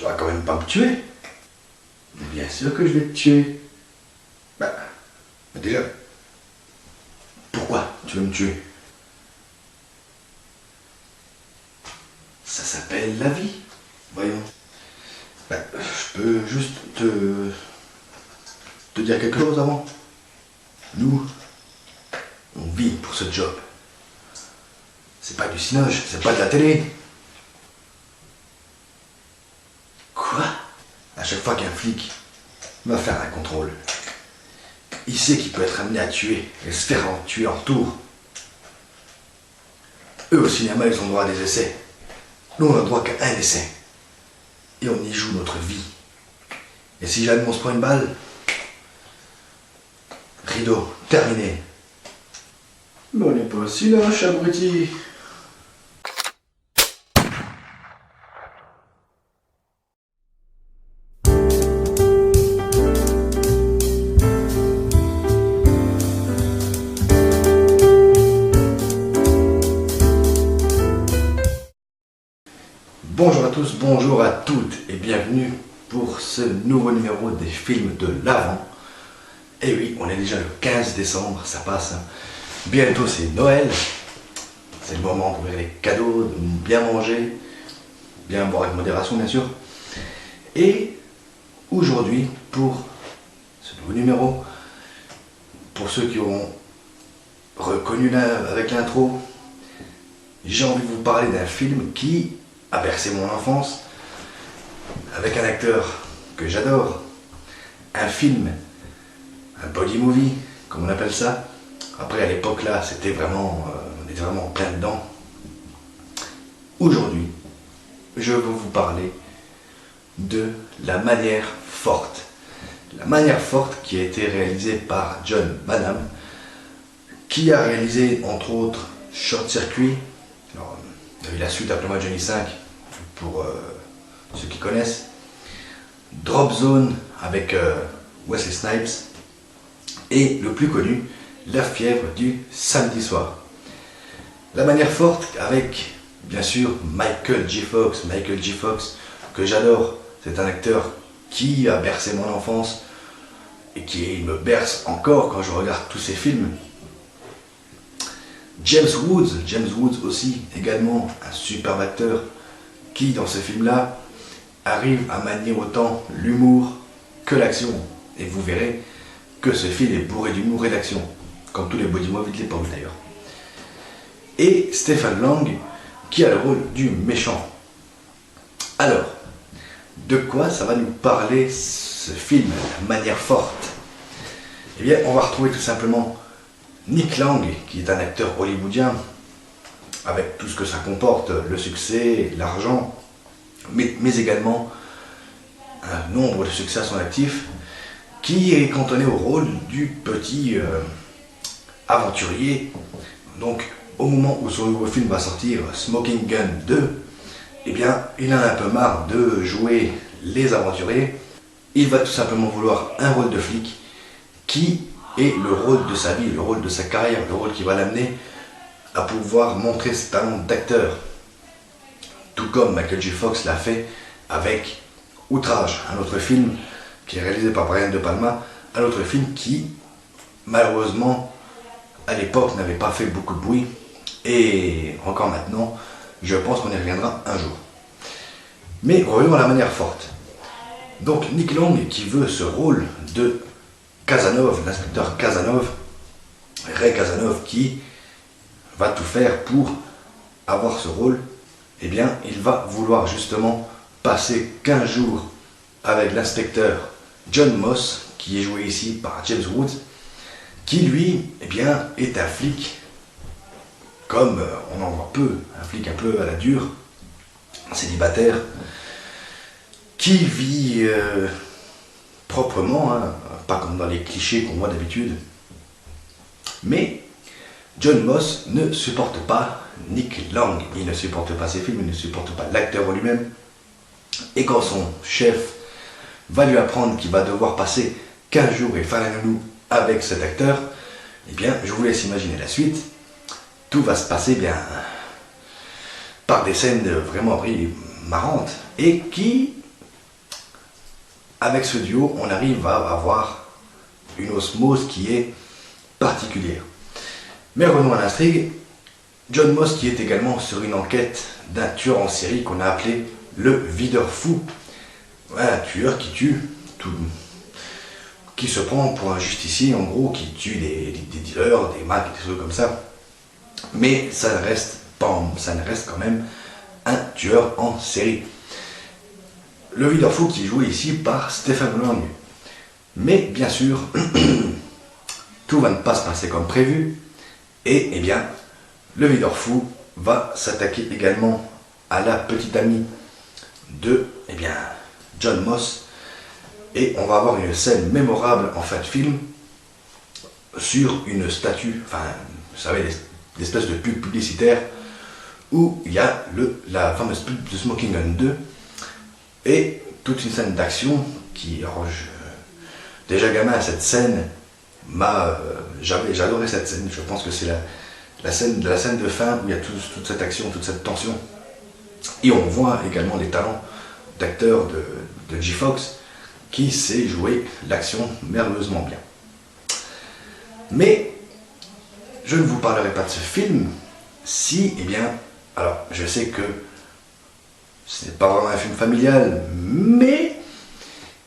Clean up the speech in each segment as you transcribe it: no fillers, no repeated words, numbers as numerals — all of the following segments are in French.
vas quand même pas me tuer. Bien sûr que je vais te tuer. Bah, déjà, pourquoi tu veux me tuer? Ça s'appelle la vie, voyons. Bah, je peux juste te dire quelque chose avant. Nous, on vit pour ce job. C'est pas du cinoche, c'est pas de la télé. Quoi? À chaque fois qu'un flic va faire un contrôle, il sait qu'il peut être amené à tuer et se faire en tuer en retour. Eux au cinéma, ils ont droit à des essais. Nous, on a droit qu'à un essai. Et on y joue notre vie. Et si jamais on se prend une balle, rideau, terminé. Mais on n'est pas aussi lâche, abruti. Bonjour à tous, bonjour à toutes et bienvenue pour ce nouveau numéro des films de l'Avent. Et oui, on est déjà le 15 décembre, ça passe. Bientôt c'est Noël. C'est le moment d'ouvrir les cadeaux, de bien manger, bien boire avec modération bien sûr. Et aujourd'hui, pour ce nouveau numéro, pour ceux qui auront reconnu avec l'intro, j'ai envie de vous parler d'un film qui a bercé mon enfance, avec un acteur que j'adore, un film, un body movie, comme on appelle ça. Après à l'époque là, c'était vraiment, on était vraiment en plein dedans. Aujourd'hui, je veux vous parler de La Manière Forte. La Manière Forte qui a été réalisée par John Badham, qui a réalisé entre autres Short Circuit. Alors, il y a eu la suite Appelle-moi Johnny 5 pour ceux qui connaissent. Drop Zone avec Wesley Snipes. Et le plus connu, La Fièvre du samedi soir. La Manière Forte avec bien sûr Michael J. Fox. Michael J. Fox que j'adore. C'est un acteur qui a bercé mon enfance et qui me berce encore quand je regarde tous ses films. James Woods aussi, également un superbe acteur qui, dans ce film-là, arrive à manier autant l'humour que l'action. Et vous verrez que ce film est bourré d'humour et d'action, comme tous les body movies de l'époque d'ailleurs. Et Stephen Lang, qui a le rôle du méchant. Alors, de quoi ça va nous parler ce film, La Manière Forte? Eh bien, on va retrouver tout simplement Nick Lang, qui est un acteur hollywoodien, avec tout ce que ça comporte, le succès, l'argent, mais également un nombre de succès à son actif, qui est cantonné au rôle du petit aventurier. Donc, au moment où son nouveau film va sortir, Smoking Gun 2, eh bien, il en a un peu marre de jouer les aventuriers. Il va tout simplement vouloir un rôle de flic qui est le rôle de sa vie, le rôle de sa carrière, le rôle qui va l'amener à pouvoir montrer ses talents d'acteur. Tout comme Michael J. Fox l'a fait avec Outrage, un autre film qui est réalisé par Brian De Palma, un autre film qui, malheureusement, à l'époque n'avait pas fait beaucoup de bruit, et encore maintenant, je pense qu'on y reviendra un jour. Mais revenons à La Manière Forte. Donc Nick Lang qui veut ce rôle de Casanov, l'inspecteur Casanov, Ray Casanov, qui va tout faire pour avoir ce rôle, eh bien, il va vouloir justement passer 15 jours avec l'inspecteur John Moss, qui est joué ici par James Woods, qui lui, eh bien, est un flic, comme on en voit peu, un flic un peu à la dure, célibataire, qui vit proprement, hein, pas comme dans les clichés qu'on voit d'habitude. Mais John Moss ne supporte pas Nick Lang, il ne supporte pas ses films, il ne supporte pas l'acteur en lui-même. Et quand son chef va lui apprendre qu'il va devoir passer 15 jours et faire la nounou avec cet acteur, eh bien, je vous laisse imaginer la suite. Tout va se passer bien par des scènes vraiment marrantes et qui avec ce duo, on arrive à avoir une osmose qui est particulière. Mais revenons à l'intrigue. John Moss qui est également sur une enquête d'un tueur en série qu'on a appelé le videur fou. Un tueur qui tue tout, qui se prend pour un justicier en gros, qui tue des dealers, des macs, des choses comme ça. Mais ça ne reste quand même un tueur en série. Le videur fou qui est joué ici par Stephen Lang. Mais bien sûr, tout va ne pas se passer comme prévu. Et eh bien, le videur fou va s'attaquer également à la petite amie de John Moss. Et on va avoir une scène mémorable en fin de film sur une statue, enfin, vous savez, l'espèce de pub publicitaire où il y a la fameuse pub de Smoking Gun 2 et toute une scène d'action qui, déjà gamin, cette scène j'adorais cette scène. Je pense que c'est la scène de fin où il y a toute cette action, toute cette tension. Et on voit également les talents d'acteur de G. Fox qui sait jouer l'action merveilleusement bien. Mais je ne vous parlerai pas de ce film si, alors je sais que ce n'est pas vraiment un film familial, mais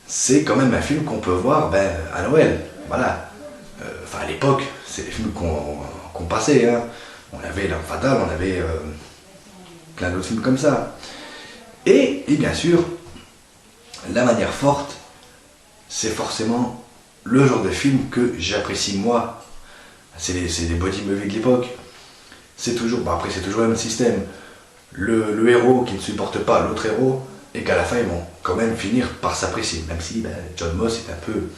c'est quand même un film qu'on peut voir à Noël. Voilà. À l'époque, c'est des films qu'on passait. Hein. On avait L'Arme Fatale, on avait plein d'autres films comme ça. Et bien sûr, La Manière Forte, c'est forcément le genre de film que j'apprécie moi. C'est des body movies de l'époque. C'est toujours, après c'est toujours le même système. Le héros qui ne supporte pas l'autre héros et qu'à la fin ils vont quand même finir par s'apprécier. Même si John Moss est un peu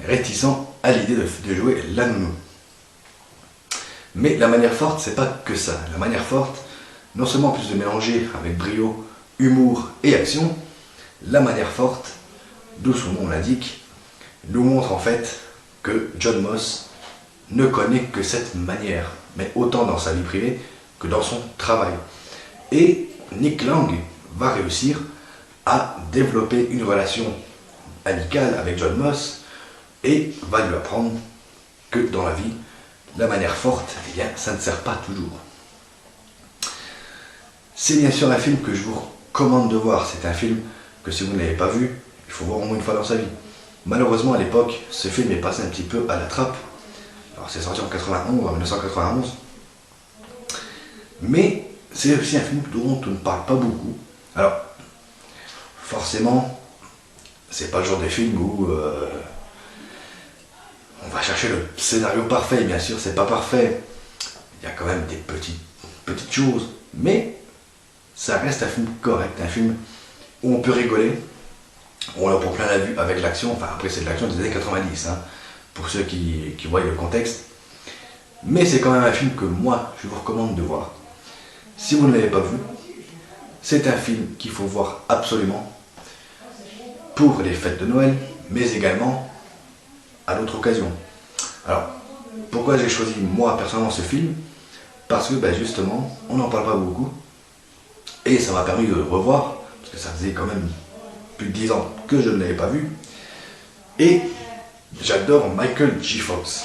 réticent à l'idée de jouer la nounou. Mais La Manière Forte, c'est pas que ça. La Manière Forte, non seulement en plus de mélanger avec brio, humour et action, La Manière Forte, d'où son nom l'indique, nous montre en fait que John Moss ne connaît que cette manière, mais autant dans sa vie privée que dans son travail. Et Nick Lang va réussir à développer une relation amicale avec John Moss et va lui apprendre que dans la vie, la manière forte, ça ne sert pas toujours. C'est bien sûr un film que je vous recommande de voir. C'est un film que si vous ne l'avez pas vu, il faut voir au moins une fois dans sa vie. Malheureusement à l'époque, ce film est passé un petit peu à la trappe. Alors c'est sorti en 1991. Mais c'est aussi un film dont on ne parle pas beaucoup. Alors, forcément, c'est pas le genre de film où on va chercher le scénario parfait. Bien sûr, c'est pas parfait. Il y a quand même des petites choses. Mais ça reste un film correct, un film où on peut rigoler. On l'a pour plein la vue avec l'action. Enfin, après, c'est de l'action des années 90, hein, pour ceux qui voient le contexte. Mais c'est quand même un film que moi, je vous recommande de voir. Si vous ne l'avez pas vu, c'est un film qu'il faut voir absolument pour les fêtes de Noël, mais également à d'autres occasions. Alors, pourquoi j'ai choisi moi personnellement ce film? Parce que justement, on n'en parle pas beaucoup, et ça m'a permis de le revoir, parce que ça faisait quand même plus de 10 ans que je ne l'avais pas vu, et j'adore Michael J. Fox.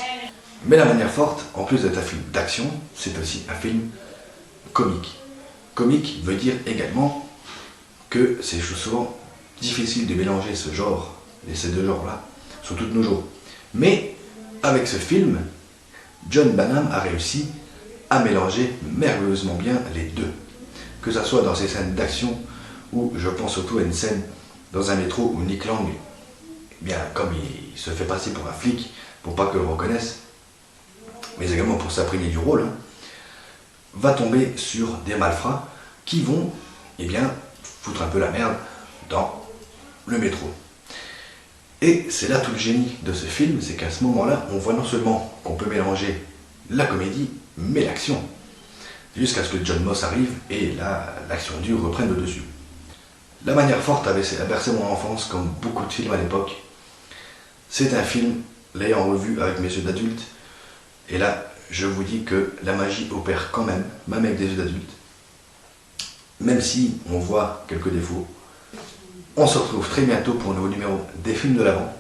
Mais La Manière Forte, en plus d'être un film d'action, c'est aussi un film comique. Comique veut dire également que c'est souvent difficile de mélanger ce genre et ces deux genres-là, surtout de nos jours. Mais avec ce film, John Badham a réussi à mélanger merveilleusement bien les deux. Que ce soit dans ces scènes d'action, où je pense surtout à une scène dans un métro où Nick Lang, comme il se fait passer pour un flic, pour pas que le reconnaisse, mais également pour s'imprégner du rôle, va tomber sur des malfrats qui vont foutre un peu la merde dans le métro. Et c'est là tout le génie de ce film, c'est qu'à ce moment-là, on voit non seulement qu'on peut mélanger la comédie, mais l'action. Jusqu'à ce que John Moss arrive et là, l'action dure reprenne le dessus. La Manière Forte a bercé mon enfance comme beaucoup de films à l'époque. C'est un film, l'ayant revu avec mes yeux d'adulte, et là, je vous dis que la magie opère quand même avec des yeux d'adulte. Même si on voit quelques défauts, On se retrouve très bientôt pour un nouveau numéro des films de l'Avent.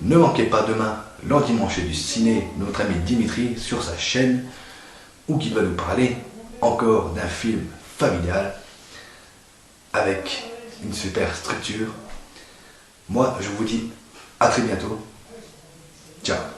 Ne manquez pas demain l'endimanché du ciné, notre ami Dimitri sur sa chaîne, où il va nous parler encore d'un film familial avec une super structure. Moi, je vous dis à très bientôt. Ciao.